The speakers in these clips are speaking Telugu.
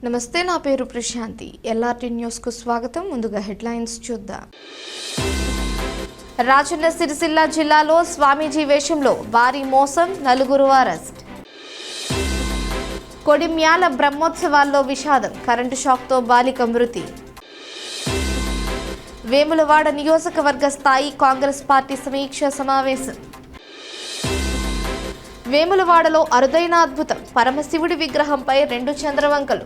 నమస్తే, నా పేరు ప్రశాంతి. ఎల్ఆర్టీ న్యూస్కు స్వాగతం. ముందుగా హెడ్లైన్స్ చూద్దాం. రాజన్న సిరిసిల్ల జిల్లాలో స్వామీజీ వేషంలో భారీ మోసం, 4 అరెస్ట్. కొడిమ్యాల బ్రహ్మోత్సవాల్లో విషాదం, కరెంటు షాక్తో బాలిక మృతి. వేములవాడ నియోజకవర్గ స్థాయి కాంగ్రెస్ పార్టీ సమీక్ష సమావేశం. వేములవాడలో అరుదైన అద్భుతం, పరమశివుడి విగ్రహంపై 2 చంద్రవంకలు.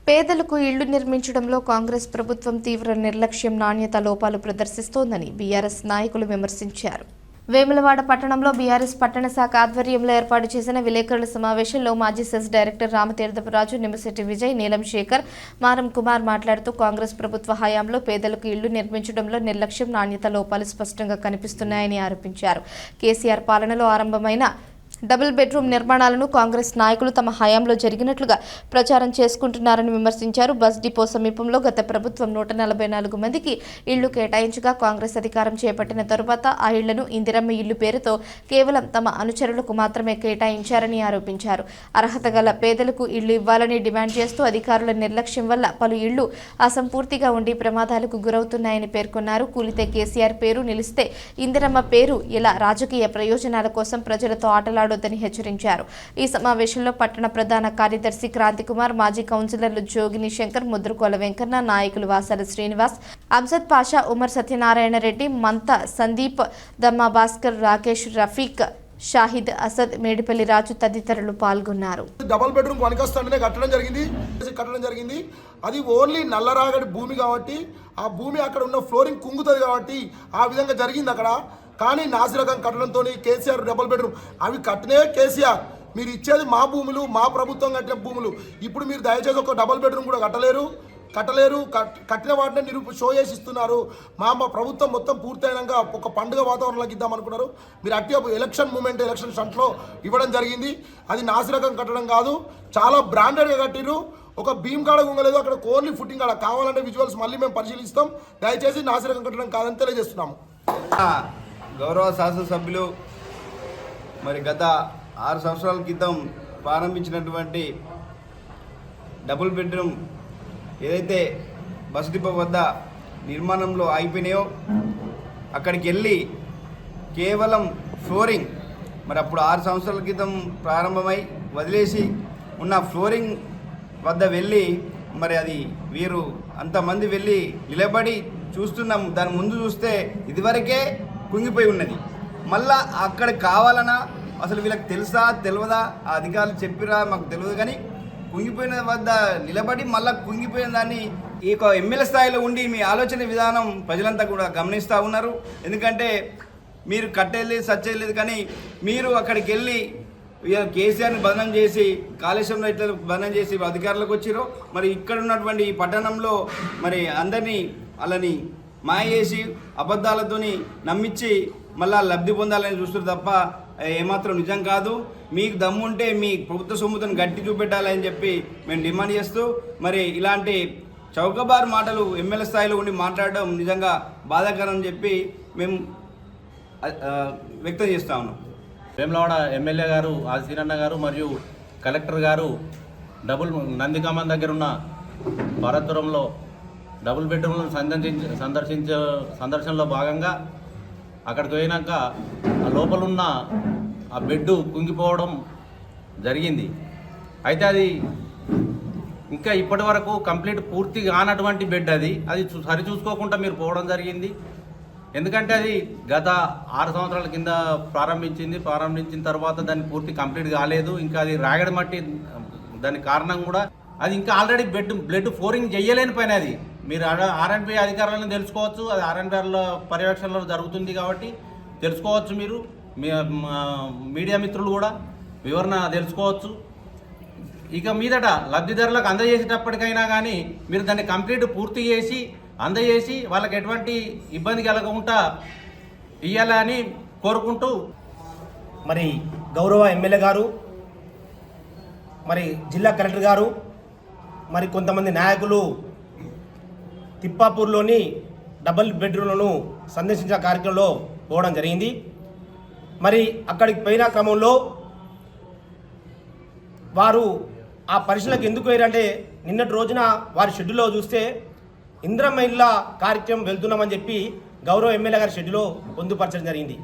పేదలకు ఇళ్లు నిర్మించడంలో కాంగ్రెస్ ప్రభుత్వం తీవ్ర నిర్లక్ష్యం, నాణ్యత లోపాలు ప్రదర్శిస్తోందని బీఆర్ఎస్ నాయకులు విమర్శించారు. వేములవాడ పట్టణంలో బీఆర్ఎస్ పట్టణ శాఖ ఆధ్వర్యంలో ఏర్పాటు చేసిన విలేకరుల సమావేశంలో మాజీ సెస్ డైరెక్టర్ రామతీర్థపురాజు, నిమ్మశెట్టి విజయ్, నీలం శేఖర్, మారం కుమార్ మాట్లాడుతూ కాంగ్రెస్ ప్రభుత్వ హయాంలో పేదలకు ఇళ్లు నిర్మించడంలో నిర్లక్ష్యం, నాణ్యత లోపాలు స్పష్టంగా కనిపిస్తున్నాయని ఆరోపించారు. కేసీఆర్ పాలనలో ఆరంభమైన డబుల్ బెడ్రూమ్ నిర్మాణాలను కాంగ్రెస్ నాయకులు తమ హయాంలో జరిగినట్లుగా ప్రచారం చేసుకుంటున్నారని విమర్శించారు. బస్ డిపో సమీపంలో గత ప్రభుత్వం 144 మందికి ఇళ్లు కేటాయించగా కాంగ్రెస్ అధికారం చేపట్టిన తరువాత ఆ ఇళ్లను ఇందిరమ్మ ఇల్లు పేరుతో కేవలం తమ అనుచరులకు మాత్రమే కేటాయించారని ఆరోపించారు. అర్హత గల పేదలకు ఇళ్లు ఇవ్వాలని డిమాండ్ చేస్తూ అధికారుల నిర్లక్ష్యం వల్ల పలు ఇళ్లు అసంపూర్తిగా ఉండి ప్రమాదాలకు గురవుతున్నాయని పేర్కొన్నారు. కూలితే కేసీఆర్ పేరు, నిలిస్తే ఇందిరమ్మ పేరు ఇలా రాజకీయ ప్రయోజనాల కోసం ప్రజలతో ఆటలాడొద్దని హెచ్చరించారు. ఈ సమావేశంలో పట్టణ ప్రధాన కార్యదర్శి క్రాంతికుమార్, మాజీ కౌన్సిలర్లు జోగిని శంకర్, ముద్రకోల వెంకన్న, నాయకులు వాసాల శ్రీనివాస్, అంజద్ పాషా, ఉమర్ సత్యనారాయణ రెడ్డి, మంత సందీప్, దమ్మా భాస్కర్, రాకేష్, రఫీక్, షాహిద్, అసద్, మేడిపల్లి రాజు తదితరులు పాల్గొన్నారు. డబుల్ బెడ్రూమ్ వనకస్తానే కట్టడం జరిగింది. అది ఓన్లీ నల్లరాగడి భూమి కాబట్టి ఆ భూమి అక్కడ ఉన్న ఫ్లోరింగ్ కుంగుతుంది కాబట్టి ఆ విధంగా జరిగింది అక్కడ. కానీ నాసిరకం కట్టడంతో కేసీఆర్ డబుల్ బెడ్రూమ్ అవి కట్టనే కేసీఆర్, మీరు ఇచ్చేది మా భూములు, మా ప్రభుత్వం కట్టిన భూములు. ఇప్పుడు మీరు దయచేసి ఒక డబుల్ బెడ్రూమ్ కూడా కట్టలేరు. కట్టిన వాటిని షో చేసి ఇస్తున్నారు. మా ప్రభుత్వం మొత్తం పూర్తయినాక ఒక పండుగ వాతావరణంలోకి ఇద్దాం అనుకున్నారు. మీరు అట్టి ఎలక్షన్ మూమెంట్, ఎలక్షన్ స్టంట్లో ఇవ్వడం జరిగింది. అది నాసిరకం కట్టడం కాదు, చాలా బ్రాండెడ్గా కట్టిరు. ఒక భీమ్ కాడ గుంగలేదు, అక్కడ ఓన్లీ ఫుట్టింగ్ కాడ. కావాలంటే విజువల్స్ మళ్ళీ మేము పరిశీలిస్తాం. దయచేసి నాసిరకం కట్టడం కాదని తెలియజేస్తున్నాము. గౌరవ శాసనసభ్యులు మరి గత 6 సంవత్సరాల క్రితం ప్రారంభించినటువంటి డబుల్ బెడ్రూమ్ ఏదైతే బస్ డిపో వద్ద నిర్మాణంలో అయిపోయినాయో అక్కడికి వెళ్ళి కేవలం ఫ్లోరింగ్, మరి అప్పుడు 6 సంవత్సరాల క్రితం ప్రారంభమై వదిలేసి ఉన్న ఫ్లోరింగ్ వద్ద వెళ్ళి మరి అది వీరు అంతమంది వెళ్ళి నిలబడి చూస్తున్నాం. దాని ముందు చూస్తే ఇదివరకే కుంగిపోయి ఉన్నది. మళ్ళా అక్కడ కావాలన్నా అసలు వీళ్ళకి తెలుసా తెలియదా, ఆ అధికారులు చెప్పిరా మాకు తెలియదు, కానీ కుంగిపోయిన వద్ద నిలబడి మళ్ళీ కుంగిపోయిన దాన్ని ఈ ఎమ్మెల్యే స్థాయిలో ఉండి మీ ఆలోచన విధానం ప్రజలంతా కూడా గమనిస్తూ ఉన్నారు. ఎందుకంటే మీరు కట్టేయలేదు, సచ్చేయలేదు, కానీ మీరు అక్కడికి వెళ్ళి కేసీఆర్ని బంధనం చేసి కాళేశ్వరంలో ఇట్లా బంధనం చేసి అధికారులకు వచ్చిరో మరి ఇక్కడ ఉన్నటువంటి ఈ పట్టణంలో మరి అందరినీ అలాని మాయ చేసి అబద్ధాలతోని నమ్మించి మళ్ళా లబ్ధి పొందాలని చూస్తారు తప్ప ఏమాత్రం నిజం కాదు. మీకు దమ్ముంటే మీ ప్రభుత్వ సొమ్ముతో గట్టి చూపెట్టాలని చెప్పి మేము డిమాండ్ చేస్తూ మరి ఇలాంటి చౌకబారు మాటలు ఎమ్మెల్యే స్థాయిలో ఉండి మాట్లాడడం నిజంగా బాధాకరం అని చెప్పి మేము వ్యక్తం చేస్తా ఉన్నాం. వేములవాడ ఎమ్మెల్యే గారు ఆదిశీరన్న గారు మరియు కలెక్టర్ గారు నందికామన్ దగ్గర ఉన్న భారతపురంలో డబుల్ బెడ్రూమ్లను సందర్శనలో భాగంగా అక్కడికి పోయినాక ఆ లోపలున్న ఆ బెడ్ కుంగిపోవడం జరిగింది. అయితే అది ఇంకా ఇప్పటి వరకు కంప్లీట్ పూర్తి కానటువంటి బెడ్ అది సరి చూసుకోకుండా మీరు పోవడం జరిగింది. ఎందుకంటే అది గత 6 సంవత్సరాల కింద ప్రారంభించిన తర్వాత దాన్ని పూర్తి కంప్లీట్ కాలేదు. ఇంకా అది రాగడి మట్టి, దానికి కారణం కూడా అది ఇంకా ఆల్రెడీ బ్లడ్ ఫ్లోరింగ్ చేయలేని పైన అది. మీరు ఆర్ఎన్బి అధికారులను తెలుసుకోవచ్చు, అది ఆర్ఎన్బిఆర్ల పర్యవేక్షణలో జరుగుతుంది కాబట్టి తెలుసుకోవచ్చు. మీరు మీడియా మిత్రులు కూడా వివరణ తెలుసుకోవచ్చు. ఇక మీదట లబ్ధిదారులకు అందజేసేటప్పటికైనా కానీ మీరు దాన్ని కంప్లీట్ పూర్తి చేసి అందజేసి వాళ్ళకి ఎటువంటి ఇబ్బంది కలగకుండా ఇవ్వాలని కోరుకుంటూ మరి గౌరవ ఎమ్మెల్యే గారు, మరి జిల్లా కలెక్టర్ గారు, మరి కొంతమంది నాయకులు తిప్పాపూర్లోని డబుల్ బెడ్రూమ్లను సందర్శించిన కార్యక్రమంలో పోవడం జరిగింది. మరి అక్కడికి పోయిన క్రమంలో వారు ఆ పరిశీలనకు ఎందుకు పోయారంటే నిన్నటి రోజున వారి షెడ్యూల్లో చూస్తే ఇందిరమ్మ ఇళ్ళ కార్యక్రమం వెళ్తున్నామని చెప్పి గౌరవ ఎమ్మెల్యే గారి షెడ్యూల్లో పొందుపరచడం జరిగింది.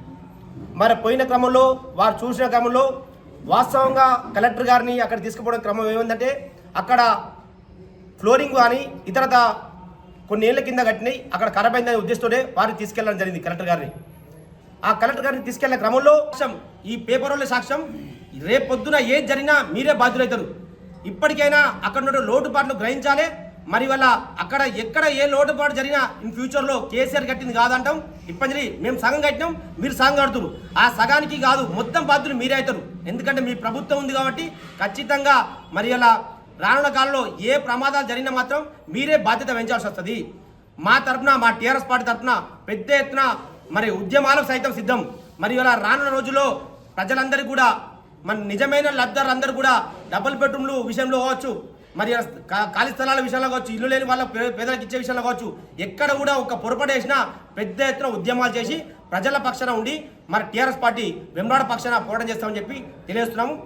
మరి పోయిన క్రమంలో వారు చూసిన క్రమంలో వాస్తవంగా కలెక్టర్ గారిని అక్కడ తీసుకుపోవడం క్రమం ఏమైందంటే అక్కడ ఫ్లోరింగ్ కానీ ఇతరత కొన్ని ఏళ్ల కింద కట్టినాయి, అక్కడ ఖరాబ్ అయిందనే ఉద్దేశంతోనే వారిని తీసుకెళ్లడం జరిగింది కలెక్టర్ గారిని. ఆ కలెక్టర్ గారిని తీసుకెళ్లే క్రమంలో ఈ పేపర్ వాళ్ళ సాక్ష్యం రేపు పొద్దున ఏది జరిగినా మీరే బాధ్యులవుతారు. ఇప్పటికైనా అక్కడ ఉన్న లోటుపాట్లు గ్రహించాలి. మరి వల్ల అక్కడ ఎక్కడ ఏ లోటుపాటు జరిగినా ఇన్ ఫ్యూచర్లో కేసీఆర్ కట్టింది కాదంటాం. ఇప్పటి మేము సగం కట్టినాం, మీరు సగం కడుతున్నారు. ఆ సగానికి కాదు మొత్తం బాధ్యులు మీరే అవుతారు. ఎందుకంటే మీ ప్రభుత్వం ఉంది కాబట్టి ఖచ్చితంగా మరి అలా రానున్న కాలంలో ఏ ప్రమాదాలు జరిగినా మాత్రం మీరే బాధ్యత వహించాల్సి వస్తుంది. మా తరఫున మా టీఆర్ఎస్ పార్టీ తరఫున పెద్ద ఎత్తున మరి ఉద్యమాలకు సైతం సిద్ధం. మరి ఇలా రానున్న రోజుల్లో ప్రజలందరికీ కూడా మన నిజమైన లబ్ధారులందరూ కూడా డబుల్ బెడ్రూమ్లు విషయంలో కావచ్చు, మరి ఖాళీ స్థలాల విషయంలో కావచ్చు, ఇల్లు లేని వాళ్ళ పేదలకు ఇచ్చే విషయంలో కావచ్చు, ఎక్కడ కూడా ఒక పొరపాటు వేసినా పెద్ద ఎత్తున ఉద్యమాలు చేసి ప్రజల పక్షాన ఉండి మరి టీఆర్ఎస్ పార్టీ వెంబడాడ పక్షాన పోరాటం చేస్తామని చెప్పి తెలియజేస్తున్నాము.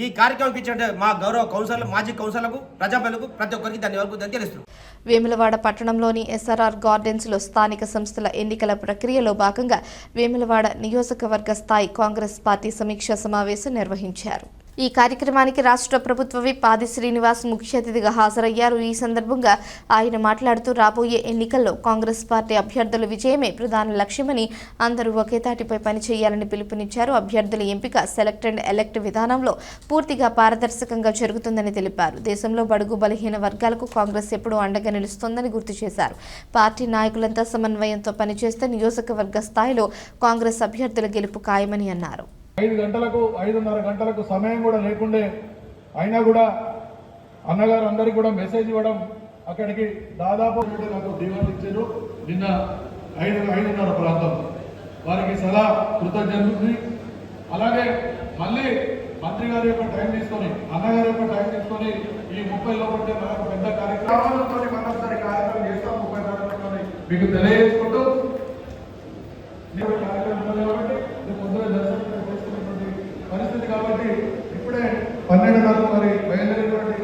ఈ కార్యక్రమం ఇచ్చిన మా గౌరవ కౌన్సిలర్ మాజీ కౌన్సిలర్లకు ప్రజాప్రతినిధులకు ప్రతి ఒక్కరికి ధన్యవాదాలు తెలుస్తున్నాం. వేములవాడ పట్టణంలోని ఎస్ఆర్ఆర్ గార్డెన్స్లో స్థానిక సంస్థల ఎన్నికల ప్రక్రియలో భాగంగా వేములవాడ నియోజకవర్గ స్థాయి కాంగ్రెస్ పార్టీ సమీక్షా సమావేశం నిర్వహించారు. ఈ కార్యక్రమానికి రాష్ట్ర ప్రభుత్వ విప్ ఆది శ్రీనివాస్ ముఖ్య అతిథిగా హాజరయ్యారు. ఈ సందర్భంగా ఆయన మాట్లాడుతూ రాబోయే ఎన్నికల్లో కాంగ్రెస్ పార్టీ అభ్యర్థుల విజయమే ప్రధాన లక్ష్యమని, అందరూ ఒకే తాటిపై పనిచేయాలని పిలుపునిచ్చారు. అభ్యర్థుల ఎంపిక సెలెక్ట్ అండ్ ఎలెక్ట్ విధానంలో పూర్తిగా పారదర్శకంగా జరుగుతుందని తెలిపారు. దేశంలో బడుగు బలహీన వర్గాలకు కాంగ్రెస్ ఎప్పుడూ అండగా నిలుస్తోందని గుర్తు చేశారు. పార్టీ నాయకులంతా సమన్వయంతో పనిచేస్తే నియోజకవర్గ స్థాయిలో కాంగ్రెస్ అభ్యర్థుల గెలుపు ఖాయమని అన్నారు. 5 గంటలకు 5:30 గంటలకు సమయం కూడా లేకుండే అయినా కూడా అన్నగారు అందరికీ కూడా మెసేజ్ ఇవ్వడం, అక్కడికి దాదాపు నాకు దీవెనలు ఇచ్చారు. నిన్న 5:30 ప్రాంతం వారికి సదా కృతజ్ఞతలు. అలాగే మళ్ళీ మంత్రి గారి యొక్క టైం తీసుకొని అన్నగారి యొక్క టైం తీసుకొని ఈ 30 లోపల మనకు పెద్ద కార్యక్రమంతో మనందరి కార్యక్రమం చేస్తాం. 30 కార్యక్రమాన్ని మీకు తెలియజేసుకుంటూ పరిస్థితి కాబట్టి ఇప్పుడే 12:30 మరి బయలుదేరేటువంటి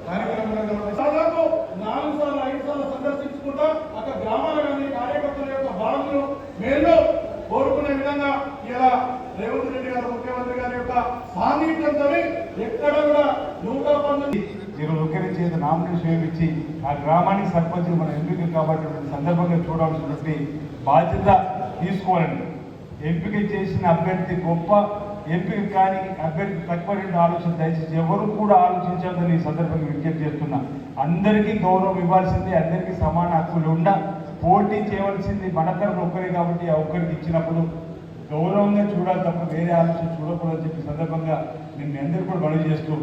కార్యక్రమం దాదాపు 4 సార్లు 5 సార్లు సందర్శించుకుంటా అక్కడ గ్రామాల కానీ కార్యకర్తల యొక్క బాధలు మేలు కోరుకునే విధంగా ఇలా రేవంత్ రెడ్డి గారు ముఖ్యమంత్రి గారి యొక్క సాన్నిధ్యంతో ఎక్కడ కూడా 119 ఒకరి చేత నామినేషన్ ఇచ్చి ఆ గ్రామానికి సర్పంచ్ మన ఎంపిక కాబట్టి సందర్భంగా చూడాల్సినటువంటి బాధ్యత తీసుకోవాలండి. ఎంపిక చేసిన అభ్యర్థి గొప్ప ఎంపిక కానీ అభ్యర్థి తక్కువ ఆలోచన దయచేసి ఎవరు కూడా ఆలోచించాలని ఈ సందర్భంగా విజ్ఞప్తి చేస్తున్నా. అందరికీ గౌరవం ఇవ్వాల్సింది, అందరికీ సమాన హక్కులు ఉండ పోటీ చేయవలసింది మన తరఫున ఒక్కరే కాబట్టి ఆ ఒక్కరికి ఇచ్చినప్పుడు గౌరవంగా చూడాలి తప్ప వేరే ఆలోచన చూడకూడదని చెప్పి సందర్భంగా నేను మీ అందరూ కూడా మనవి చేస్తూ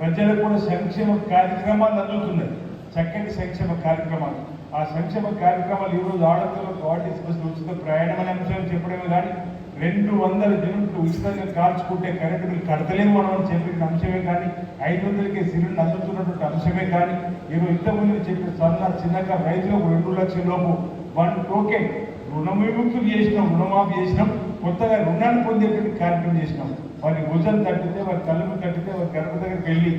ప్రజలకు కూడా సంక్షేమ కార్యక్రమాలు అందుతున్నాయి, చక్కటి సంక్షేమ కార్యక్రమాలు. ఆ సంక్షేమ కార్యక్రమాలు ఈరోజు ఆడపిల్లలకు ఆర్టీసీ బస్సులు ఉచిత ప్రయాణం అనే అంశాలు చెప్పడమే కానీ 200 యూనిట్లు ఉచితంగా కాల్చుకుంటే కరెంటు బిల్లు కడతలేము అని చెప్పిన అంశమే కానీ 500కే సిలిండర్ అందుతున్నటువంటి అంశమే కానీ ఈరోజు ఇంతకుముందు చెప్పిన చిన్నకారు రైతులకు 2 లక్షల లోపు 1 టోకెన్ రుణవిముక్తులు చేసినాం, రుణమాఫీ చేసినాం, కొత్తగా రుణాన్ని పొందేటువంటి కార్యక్రమం చేసినాం. వారి భుజం తట్టితే, వారి కళ్ళను తట్టితే, వారి గడప దగ్గరికి వెళ్ళి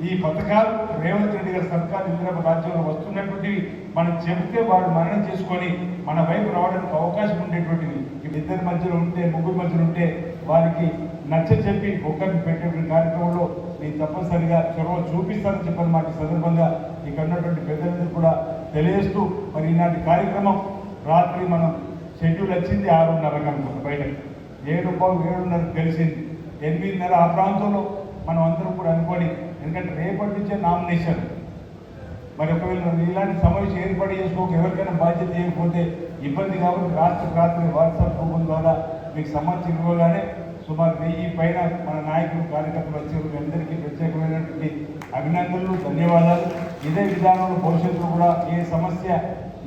ఈ పథకాలు రేవంత్ రెడ్డి గారి సర్కారు ఇందిరమ్మ రాజ్యంలో వస్తున్నటువంటివి మనం చెబితే వారు మరణం చేసుకొని మన వైపు రావడానికి అవకాశం ఉండేటువంటివి. ఇద్దరి మధ్యలో ఉంటే, ముగ్గురు మధ్యలో ఉంటే వారికి నచ్చ చెప్పి ఒక్కరిని పెట్టేటువంటి కార్యక్రమంలో నేను తప్పనిసరిగా చొరవ చూపిస్తానని చెప్పని మాట సందర్భంగా ఇక్కడ ఉన్నటువంటి పెద్దలందరూ కూడా తెలియజేస్తూ మరి ఈనాటి కార్యక్రమం రాత్రి మనం షెడ్యూల్ వచ్చింది 6:30 అనుకుంటాం, బయటకు 7:30 తెలిసింది. 8:30 ఆ ప్రాంతంలో మనం అందరం కూడా అనుకోని, ఎందుకంటే రేపటి నుంచే నామినేషన్. మరి ఒకవేళ ఇలాంటి సమావేశం ఏర్పాటు చేసుకోక ఎవరికైనా బాధ్యత చేయకపోతే ఇబ్బంది కాబట్టి రాత్రి వాట్సాప్ రూపం ద్వారా మీకు సమాచారం ఇవ్వగానే సుమారు 1000 పైన మన నాయకులు కార్యకర్తలు వచ్చే అందరికీ ప్రత్యేకమైనటువంటి అభినందనలు, ధన్యవాదాలు. ఇదే విధానంలో భవిష్యత్తులో కూడా ఏ సమస్య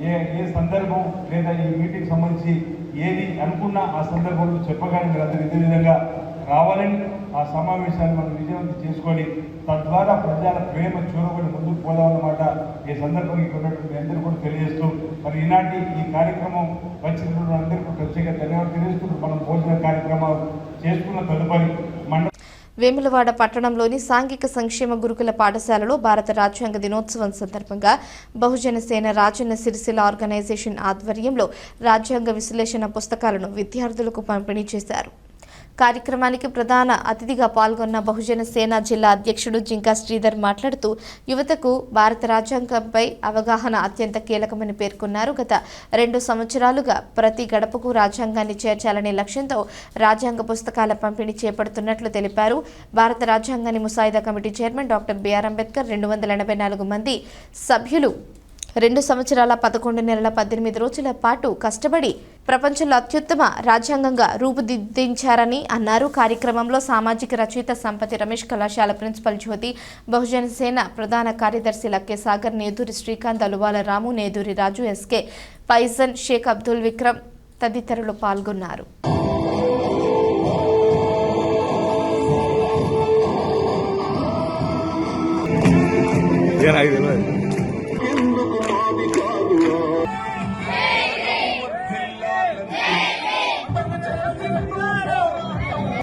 ఏ సందర్భం లేదా ఈ మీటింగ్ సంబంధించి ఏది అనుకున్నా ఆ సందర్భంలో చెప్పగానే మీరు అందరూ ఇదే విధంగా రావాలని ఆ సమావేశాన్ని మనం విజయవంతం చేసుకొని తద్వారా ప్రజల ప్రేమ చూరబడి ముందుకు పోదామన్నమాట ఈ సందర్భంగా ఇక్కడ ఉన్నటువంటి అందరూ కూడా తెలియజేస్తూ మరి ఈనాటి ఈ కార్యక్రమం వచ్చినటువంటి అందరికీ ప్రత్యేక ధన్యవాదాలు తెలియజేస్తూ మనం భోజన కార్యక్రమాలు చేసుకున్న తదుపరి వేములవాడ పట్టణంలోని సాంఘిక సంక్షేమ గురుకుల పాఠశాలలో భారత రాజ్యాంగ దినోత్సవం సందర్భంగా బహుజన సేన రాజన్న సిరిసిల్ల ఆర్గనైజేషన్ ఆధ్వర్యంలో రాజ్యాంగ విశ్లేషణ పుస్తకాలను విద్యార్థులకు పంపిణీ చేశారు. కార్యక్రమానికి ప్రధాన అతిథిగా పాల్గొన్న బహుజన సేన జిల్లా అధ్యక్షుడు జింకా శ్రీధర్ మాట్లాడుతూ యువతకు భారత రాజ్యాంగంపై అవగాహన అత్యంత కీలకమని పేర్కొన్నారు. గత 2 సంవత్సరాలుగా ప్రతి గడపకు రాజ్యాంగాన్ని చేర్చాలనే లక్ష్యంతో రాజ్యాంగ పుస్తకాల పంపిణీ చేపడుతున్నట్లు తెలిపారు. భారత రాజ్యాంగాన్ని ముసాయిదా committee chairman doctor B R Ambedkar 284 మంది సభ్యులు 2 సంవత్సరాల 11 నెలల 18 రోజుల పాటు కష్టపడి ప్రపంచంలో అత్యుత్తమ రాజ్యాంగంగా రూపుదిద్దించారని అన్నారు. కార్యక్రమంలో సామాజిక రచయిత సంపతి రమేష్, కళాశాల ప్రిన్సిపల్ జ్యోతి, బహుజన సేన ప్రధాన కార్యదర్శి లక్కే సాగర్, నేదూరి శ్రీకాంత్, అలువాల రాము, నేదూరి రాజు, ఎస్కే పైజన్, షేక్ అబ్దుల్ విక్రమ్ తదితరులు పాల్గొన్నారు.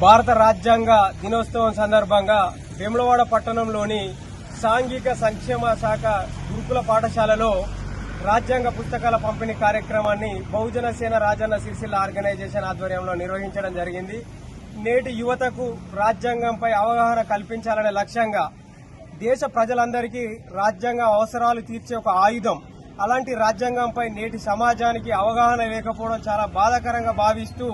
భారత రాజ్యాంగ దినోత్సవం సందర్భంగా వేములవాడ పట్టణంలోని సాంఘిక సంక్షేమ శాఖ గురుకుల పాఠశాలలో రాజ్యాంగ పుస్తకాల పంపిణీ కార్యక్రమాన్ని బహుజన సేన రాజన్న సిరిసిల్ల ఆర్గనైజేషన్ ఆధ్వర్యంలో నిర్వహించడం జరిగింది. నేటి యువతకు రాజ్యాంగంపై అవగాహన కల్పించాలనే లక్ష్యంగా దేశ ప్రజలందరికీ రాజ్యాంగ అవసరాలు తీర్చే ఒక ఆయుధం. అలాంటి రాజ్యాంగంపై నేటి సమాజానికి అవగాహన లేకపోవడం చాలా బాధాకరంగా భావిస్తూ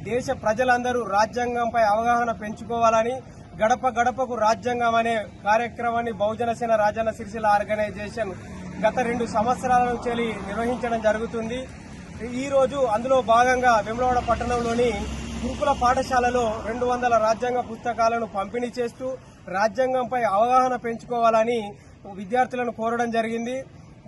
దేశ ప్రజలందరూ రాజ్యాంగంపై అవగాహన పెంచుకోవాలని గడప గడపకు రాజ్యాంగం అనే కార్యక్రమాన్ని బహుజన సేన రాజన్న సిరిసిల్ల ఆర్గనైజేషన్ గత 2 సంవత్సరాల నుంచి నిర్వహించడం జరుగుతుంది. ఈ రోజు అందులో భాగంగా వేములవాడ పట్టణంలోని గురుకుల పాఠశాలలో 200 రాజ్యాంగ పుస్తకాలను పంపిణీ చేస్తూ రాజ్యాంగంపై అవగాహన పెంచుకోవాలని విద్యార్థులను కోరడం జరిగింది.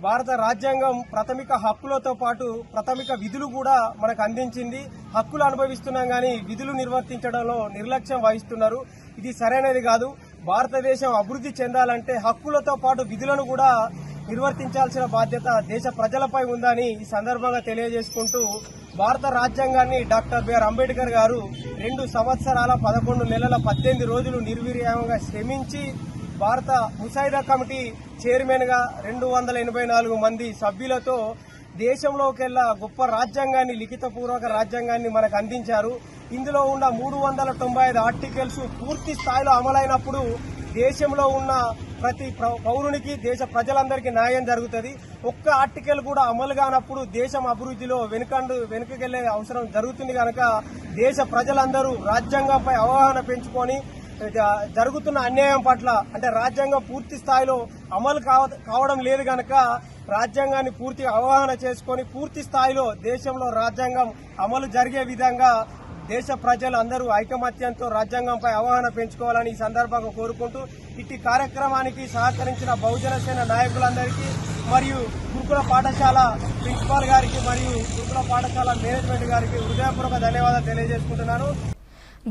భారత రాజ్యాంగం ప్రాథమిక హక్కులతో పాటు ప్రాథమిక విధులు కూడా మనకు అందించింది. హక్కులు అనుభవిస్తున్నాం కానీ విధులు నిర్వర్తించడంలో నిర్లక్ష్యం వహిస్తున్నారు. ఇది సరైనది కాదు. భారతదేశం అభివృద్ధి చెందాలంటే హక్కులతో పాటు విధులను కూడా నిర్వర్తించాల్సిన బాధ్యత దేశ ప్రజలపై ఉందని ఈ సందర్భంగా తెలియజేసుకుంటూ భారత రాజ్యాంగాన్ని డాక్టర్ బిఆర్ అంబేద్కర్ గారు 2 సంవత్సరాల 11 నెలల 18 రోజులు నిర్వీర్యంగా శ్రమించి భారత ముసాయిదా కమిటీ చైర్మన్ గా 284 మంది సభ్యులతో దేశంలోకెల్లా గొప్ప రాజ్యాంగాన్ని, లిఖితపూర్వక రాజ్యాంగాన్ని మనకు అందించారు. ఇందులో ఉన్న 395 ఆర్టికల్స్ పూర్తి స్థాయిలో అమలైనప్పుడు దేశంలో ఉన్న ప్రతి పౌరునికి, దేశ ప్రజలందరికీ న్యాయం జరుగుతుంది. ఒక్క ఆర్టికల్ కూడా అమలు కానప్పుడు దేశం అభివృద్ధిలో వెనుకకెళ్లే అవసరం జరుగుతుంది. కనుక దేశ ప్రజలందరూ రాజ్యాంగంపై అవగాహన పెంచుకొని జరుగుతున్న అన్యాయం పట్ల, అంటే రాజ్యాంగం పూర్తి స్థాయిలో అమలు కావడం లేదు కనుక రాజ్యాంగాన్ని పూర్తిగా అవగాహన చేసుకొని పూర్తి స్థాయిలో దేశంలో రాజ్యాంగం అమలు జరిగే విధంగా దేశ ప్రజలు అందరూ ఐకమత్యంతో రాజ్యాంగంపై అవగాహన పెంచుకోవాలని ఈ సందర్భంగా కోరుకుంటూ ఇట్టి కార్యక్రమానికి సహకరించిన బహుజన సేన నాయకులందరికీ మరియు గురుకుల పాఠశాల ప్రిన్సిపాల్ గారికి మరియు గురుకుల పాఠశాల మేనేజ్మెంట్ గారికి హృదయపూర్వక ధన్యవాదాలు తెలియజేసుకుంటున్నాను.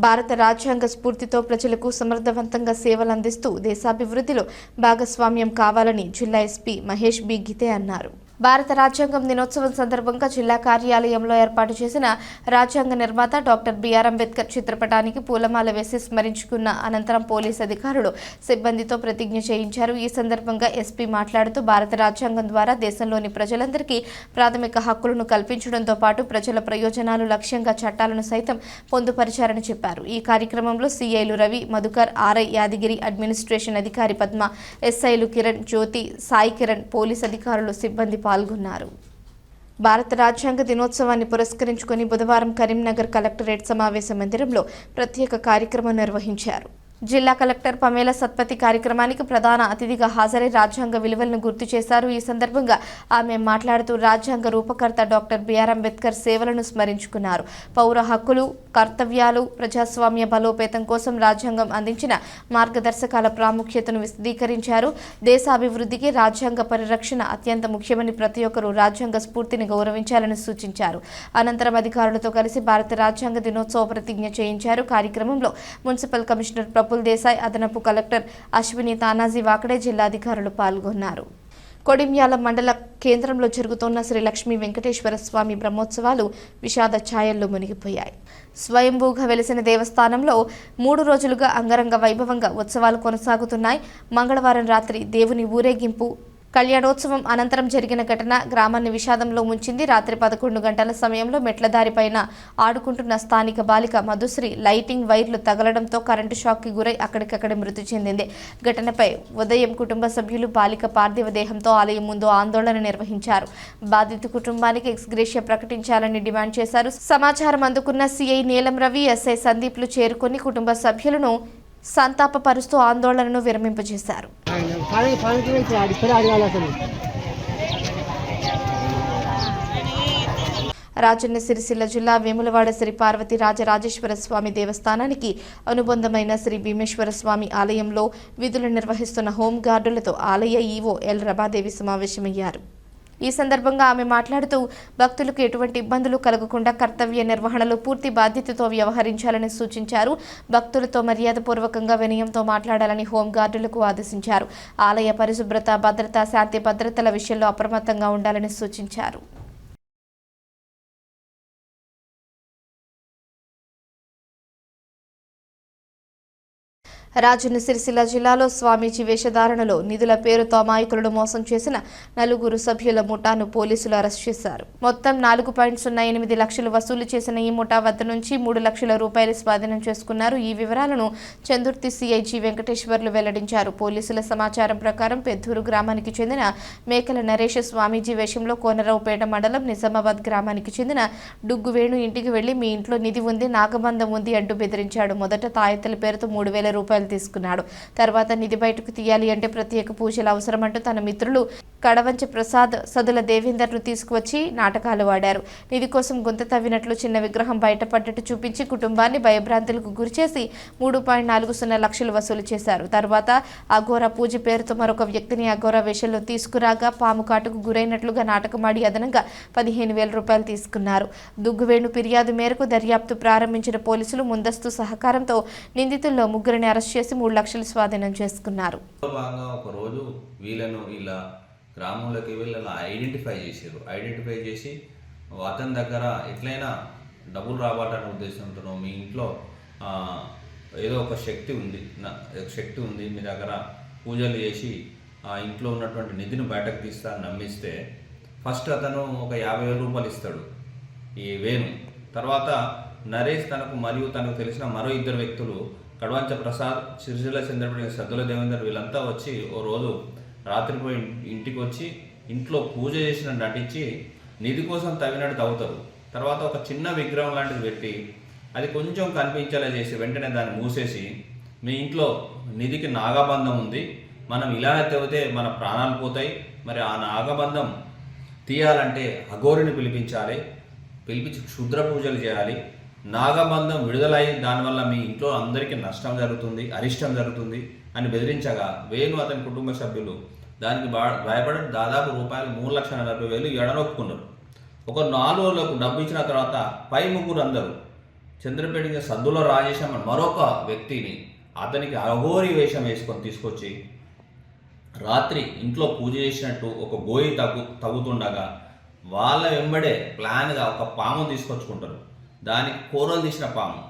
భారత రాజ్యాంగ స్ఫూర్తితో ప్రజలకు సమర్థవంతంగా సేవలు అందిస్తూ దేశాభివృద్ధిలో భాగస్వామ్యం కావాలని జిల్లా ఎస్పీ మహేష్ బి గితే అన్నారు. భారత రాజ్యాంగం దినోత్సవం సందర్భంగా జిల్లా కార్యాలయంలో ఏర్పాటు చేసిన రాజ్యాంగ నిర్మాత డాక్టర్ బిఆర్ అంబేద్కర్ చిత్రపటానికి పూలమాల వేసి స్మరించుకున్న అనంతరం పోలీసు అధికారులు సిబ్బందితో ప్రతిజ్ఞ చేయించారు. ఈ సందర్భంగా ఎస్పీ మాట్లాడుతూ భారత రాజ్యాంగం ద్వారా దేశంలోని ప్రజలందరికీ ప్రాథమిక హక్కులను కల్పించడంతో పాటు ప్రజల ప్రయోజనాలు లక్ష్యంగా చట్టాలను సైతం పొందుపరిచారని చెప్పారు. ఈ కార్యక్రమంలో సిఐలు రవి, మధుకర్, ఆర్ఐ యాదగిరి, అడ్మినిస్ట్రేషన్ అధికారి పద్మ, ఎస్ఐలు కిరణ్, జ్యోతి, సాయి కిరణ్, పోలీసు అధికారులు, సిబ్బంది పాల్గొన్నారు. భారత రాజ్యాంగ దినోత్సవాన్ని పురస్కరించుకొని బుధవారం కరీంనగర్ కలెక్టరేట్ సమావేశ మందిరంలో ప్రత్యేక కార్యక్రమం నిర్వహించారు. జిల్లా కలెక్టర్ పమేల సత్పతి కార్యక్రమానికి ప్రధాన అతిథిగా హాజరై రాజ్యాంగ విలువలను గుర్తు చేశారు. ఈ సందర్భంగా ఆమె మాట్లాడుతూ రాజ్యాంగ రూపకర్త డాక్టర్ బిఆర్ అంబేద్కర్ సేవలను స్మరించుకున్నారు. పౌర హక్కులు, కర్తవ్యాలు, ప్రజాస్వామ్య బలోపేతం కోసం రాజ్యాంగం అందించిన మార్గదర్శకాల ప్రాముఖ్యతను విశదీకరించారు. దేశాభివృద్ధికి రాజ్యాంగ పరిరక్షణ అత్యంత ముఖ్యమని ప్రతి ఒక్కరూ రాజ్యాంగ స్ఫూర్తిని గౌరవించాలని సూచించారు. అనంతరం అధికారులతో కలిసి భారత రాజ్యాంగ దినోత్సవ ప్రతిజ్ఞ చేయించారు. కార్యక్రమంలో మున్సిపల్ కమిషనర్ ప్రఫుల్ దేశాయ్, అదనపు కలెక్టర్ అశ్విని తానాజీ వాకడే, జిల్లాధికారులు పాల్గొన్నారు. కొడిమ్యాల మండల కేంద్రంలో జరుగుతున్న శ్రీ లక్ష్మీ వెంకటేశ్వర స్వామి బ్రహ్మోత్సవాలు విషాద ఛాయల్లో మునిగిపోయాయి. స్వయంభూగా వెలిసిన దేవస్థానంలో 3 రోజులుగా అంగరంగ వైభవంగా ఉత్సవాలు కొనసాగుతున్నాయి. మంగళవారం రాత్రి దేవుని ఊరేగింపు కళ్యాణోత్సవం అనంతరం జరిగిన ఘటన గ్రామాన్ని విషాదంలో ముంచింది. రాత్రి 11 గంటల సమయంలో మెట్లదారిపైన ఆడుకుంటున్న స్థానిక బాలిక మధుశ్రీ లైటింగ్ వైర్లు తగలడంతో కరెంటు షాక్కి గురై అక్కడికక్కడే మృతి చెందింది. ఘటనపై ఉదయం కుటుంబ సభ్యులు బాలిక పార్థివ దేహంతో ఆలయం ముందు ఆందోళన నిర్వహించారు. బాధిత కుటుంబానికి ఎక్స్గ్రేషియా ప్రకటించాలని డిమాండ్ చేశారు. సమాచారం అందుకున్న సిఐ నీలం రవి, ఎస్ఐ సందీప్లు చేరుకొని కుటుంబ సభ్యులను సంతాపపరుస్తూ ఆందోళనను విరమింపజేశారు. రాజన్న సిరిసిల్ల జిల్లా వేములవాడ శ్రీ పార్వతి రాజరాజేశ్వర స్వామి దేవస్థానానికి అనుబంధమైన శ్రీ భీమేశ్వర స్వామి ఆలయంలో విధులు నిర్వహిస్తున్న హోంగార్డులతో ఆలయ ఈవో ఎల్ రమాదేవి సమావేశమయ్యారు. ఈ సందర్భంగా ఆమె మాట్లాడుతూ భక్తులకు ఎటువంటి ఇబ్బందులు కలగకుండా కర్తవ్య నిర్వహణలో పూర్తి బాధ్యతతో వ్యవహరించాలని సూచించారు. భక్తులతో మర్యాదపూర్వకంగా వినయంతో మాట్లాడాలని హోంగార్డులకు ఆదేశించారు. ఆలయ పరిశుభ్రత, భద్రత, శాంతి భద్రతల విషయంలో అప్రమత్తంగా ఉండాలని సూచించారు. రాజన్న సిరిసిల్ల జిల్లాలో స్వామీజీ వేషధారణలో నిధుల పేరుతో అమాయకులను మోసం చేసిన 4 సభ్యుల ముఠాను పోలీసులు అరెస్ట్ చేశారు. మొత్తం 4.08 లక్షలు వసూలు చేసిన ఈ ముఠా వద్ద నుంచి 3 లక్షల రూపాయలు స్వాధీనం చేసుకున్నారు. ఈ వివరాలను చందుర్తి సిఐజీ వెంకటేశ్వర్లు వెల్లడించారు. పోలీసుల సమాచారం ప్రకారం పెద్దూరు గ్రామానికి చెందిన మేకల నరేష్ స్వామీజీ వేషంలో కోనరావుపేట మండలం నిజామాబాద్ గ్రామానికి చెందిన డుగ్గువేణు ఇంటికి వెళ్లి మీ ఇంట్లో నిధి ఉంది, నాగబంధం ఉంది అంటూ బెదిరించాడు. మొదట తాయెత్తల పేరుతో 3,000 రూపాయలు తీసుకున్నాడు. తర్వాత నిధి బయటకు తీయాలి అంటే ప్రత్యేక పూజలు అవసరమంటూ తన మిత్రులు కడవంచ ప్రసాద్, సదుల దేవేందర్ను తీసుకువచ్చి నాటకాలు ఆడారు. నిధి కోసం గుంత తవ్వినట్లు చిన్న విగ్రహం బయటపడ్డట్టు చూపించి కుటుంబాన్ని భయభ్రాంతులకు గురిచేసి 3.40 లక్షలు వసూలు చేశారు. తర్వాత అఘోరా పూజ పేరుతో మరొక వ్యక్తిని అఘోరా వేషంలో తీసుకురాగా పాము కాటుకు గురైనట్లుగా నాటకమాడి అదనంగా 15,000 రూపాయలు తీసుకున్నారు. దుగ్గువేణు ఫిర్యాదు మేరకు దర్యాప్తు ప్రారంభించిన పోలీసులు ముందస్తు సహకారంతో నిందితుల్లో 3 అరెస్ట్ చేసి 3 లక్షలు స్వాధీనం చేసుకున్నారు. ఒకరోజు వీళ్ళ గ్రామంలోకి వీళ్ళని ఐడెంటిఫై చేసి అతని దగ్గర ఎట్లయినా డబ్బులు రాబట్టాలనే ఉద్దేశంతో మీ ఇంట్లో ఏదో ఒక శక్తి ఉంది మీ దగ్గర పూజలు చేసి ఆ ఇంట్లో ఉన్నటువంటి నిధిని బయటకు తీస్తాను నమ్మిస్తే ఫస్ట్ అతను ఒక 50,000 రూపాయలు ఇస్తాడు ఈ వేణు. తర్వాత నరేష్ మరియు తనకు తెలిసిన మరో 2 వ్యక్తులు కడవంచ ప్రసాద్, సిరిసిల్ల చంద్రపడి, సద్దుల దేవేందర్ వీళ్ళంతా వచ్చి ఓ రోజు రాత్రిపోయి ఇంటికి వచ్చి ఇంట్లో పూజ చేసిన నటించి నిధి కోసం తవ్వినట్టు తవ్వుతారు. తర్వాత ఒక చిన్న విగ్రహం లాంటిది పెట్టి అది కొంచెం కనిపించేలా చేసి వెంటనే దాన్ని మూసేసి మీ ఇంట్లో నిధికి నాగబంధం ఉంది, మనం ఇలానే తవ్వితే మన ప్రాణాలు పోతాయి, మరి ఆ నాగబంధం తీయాలంటే అఘోరిని పిలిపించి క్షుద్ర పూజలు చేయాలి, నాగబంధం విడుదలై దానివల్ల మీ ఇంట్లో అందరికీ నష్టం జరుగుతుంది, అరిష్టం జరుగుతుంది అని బెదిరించగా వేణు అతని కుటుంబ సభ్యులు దానికి భయపడి దాదాపు రూపాయలు 3,40,000 ఎడనొప్పుకున్నారు. ఒక 4 రోజులకు డబ్బు ఇచ్చిన తర్వాత పై 3 అందరూ చంద్రపేట సద్దుల రాజేశం మరొక వ్యక్తిని అతనికి అఘోరి వేషం వేసుకొని తీసుకొచ్చి రాత్రి ఇంట్లో పూజ చేసినట్టు ఒక గోయి తవ్వుతుండగా వాళ్ళ వెంబడే ప్లాన్గా ఒక పాము తీసుకొచ్చుకుంటారు. దానికి కూరలు తీసిన పాము,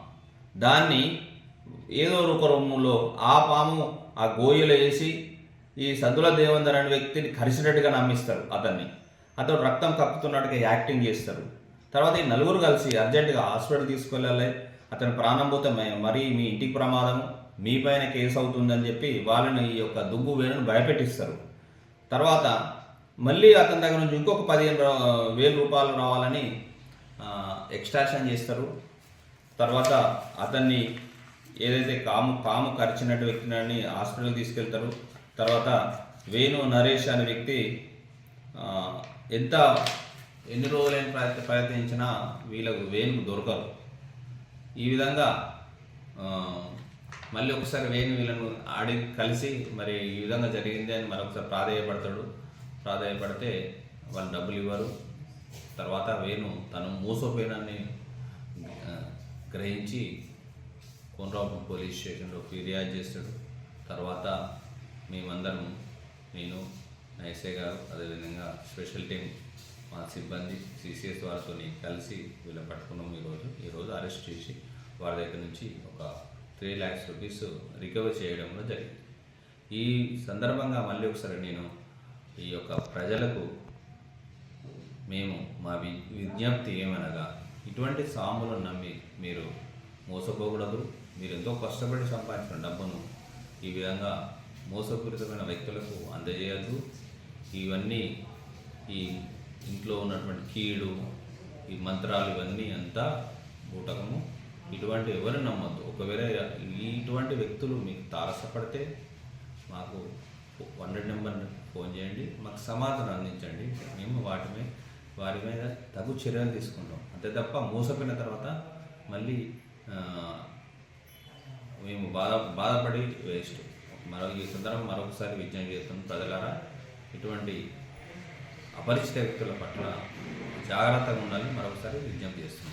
దాన్ని ఏదో ఒక రొమ్ములో ఆ పాము ఆ గోయలో వేసి ఈ సద్దుల దేవేందర్ అనే వ్యక్తిని కరిసినట్టుగా నమ్మిస్తారు. అతను రక్తం కప్పుతున్నట్టుగా యాక్టింగ్ చేస్తారు. తర్వాత ఈ 4 కలిసి అర్జెంటుగా హాస్పిటల్ తీసుకెళ్ళాలి, అతని ప్రాణం పోతే మరీ మీ ఇంటికి ప్రమాదం, మీ పైన కేసు అవుతుందని చెప్పి వాళ్ళని ఈ యొక్క దుగ్గు వేణుని భయపెట్టిస్తారు. తర్వాత మళ్ళీ అతని దగ్గర నుంచి ఇంకొక 15,000 రూపాయలు రావాలని ఎక్స్ట్రాక్షన్ చేస్తారు. తర్వాత అతన్ని ఏదైతే పాము కరిచినట్టు వ్యక్తిని హాస్పిటల్ తీసుకెళ్తారు. తర్వాత వేణు నరేష్ అనే వ్యక్తి ఎన్ని రోజులైన ప్రయత్నించినా వీళ్ళకు వేణుకు దొరకరు. ఈ విధంగా మళ్ళీ ఒకసారి వేణు వీళ్ళను కలిసి మరి ఈ విధంగా జరిగింది అని మరొకసారి ప్రాధేయపడితే వాళ్ళు డబ్బులు ఇవ్వరు. తర్వాత వేణు తను మోసపోయినాన్ని గ్రహించి కోనరావుపేట పోలీస్ స్టేషన్లో ఫిర్యాదు చేస్తాడు. తర్వాత మేమందరం, నేను, ఎస్ఐ గారు, అదేవిధంగా స్పెషల్ టీం మా సిబ్బంది సిసిఎస్ వారితో కలిసి వీళ్ళని పట్టుకున్నాం. ఈరోజు అరెస్ట్ చేసి వారి దగ్గర నుంచి ఒక 3 lakhs రూపీస్ రికవర్ చేయడం కూడా జరిగింది. ఈ సందర్భంగా మళ్ళీ ఒకసారి నేను ఈ యొక్క ప్రజలకు మేము మా విజ్ఞప్తి ఏమనగా, ఇటువంటి సాములను నమ్మి మీరు మోసపోకూడదు. మీరు ఎంతో కష్టపడి సంపాదించిన డబ్బును ఈ విధంగా మోసపూరితమైన వ్యక్తులకు అందజేయద్దు. ఇవన్నీ ఈ ఇంట్లో ఉన్నటువంటి కీడు, ఈ మంత్రాలు ఇవన్నీ అంతా బూటకము. ఇటువంటి ఎవరు నమ్మద్దు. ఒకవేళ ఇటువంటి వ్యక్తులు మీకు తారసపడితే మాకు 100 నెంబర్ ఫోన్ చేయండి, మాకు సమాధానం అందించండి. మేము వారి మీద తగు చర్యలు తీసుకుంటాం. అంతే తప్ప మోసపోయిన తర్వాత మళ్ళీ మేము బాధపడి వేస్ట్. ఈ సందర్భం మరొకసారి విజ్ఞప్తి చేస్తున్నాం. ప్రజలారా, ఇటువంటి అపరిచిత వ్యక్తుల పట్ల జాగ్రత్తగా ఉండాలని మరొకసారి విజ్ఞప్తి చేస్తున్నాం.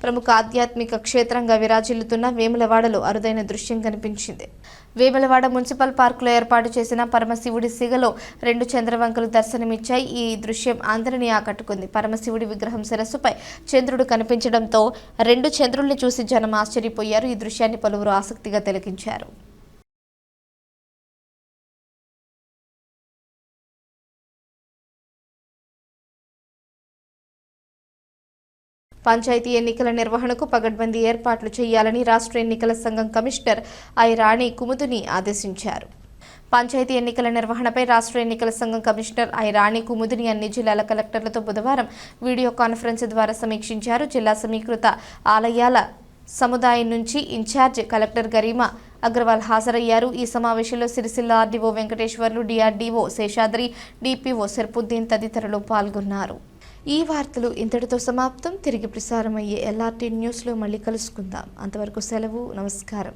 ప్రముఖ ఆధ్యాత్మిక క్షేత్రంగా విరాజిల్లుతున్న వేములవాడలో అరుదైన దృశ్యం కనిపించింది. వేములవాడ మున్సిపల్ పార్కులో ఏర్పాటు చేసిన పరమశివుడి సిగలో 2 చంద్రవంకలు దర్శనమిచ్చాయి. ఈ దృశ్యం అందరినీ ఆకట్టుకుంది. పరమశివుడి విగ్రహం శిరస్సుపై చంద్రుడు కనిపించడంతో 2 చంద్రుల్ని చూసి జనం ఆశ్చర్యపోయారు. ఈ దృశ్యాన్ని పలువురు ఆసక్తిగా తిలకించారు. పంచాయతీ ఎన్నికల నిర్వహణకు పగడ్బందీ ఏర్పాట్లు చేయాలని రాష్ట్ర ఎన్నికల సంఘం కమిషనర్ ఐ రాణి కుముదుని ఆదేశించారు. పంచాయతీ ఎన్నికల నిర్వహణపై రాష్ట్ర ఎన్నికల సంఘం కమిషనర్ ఐ రాణి కుముదుని అన్ని జిల్లాల కలెక్టర్లతో బుధవారం వీడియో కాన్ఫరెన్స్ ద్వారా సమీక్షించారు. జిల్లా సమీకృత ఆలయాల సముదాయం నుంచి ఇన్ఛార్జ్ కలెక్టర్ గరిమా అగ్రవాల్ హాజరయ్యారు. ఈ సమావేశంలో Sircilla RDO Venkateswarlu, DRDO Seshadri, DPO Sarfuddin తదితరులు పాల్గొన్నారు. ఈ వార్తలు ఇంతటితో సమాప్తం. తిరిగి ప్రసారమయ్యే LRT న్యూస్లో మళ్ళీ కలుసుకుందాం. అంతవరకు సెలవు. నమస్కారం.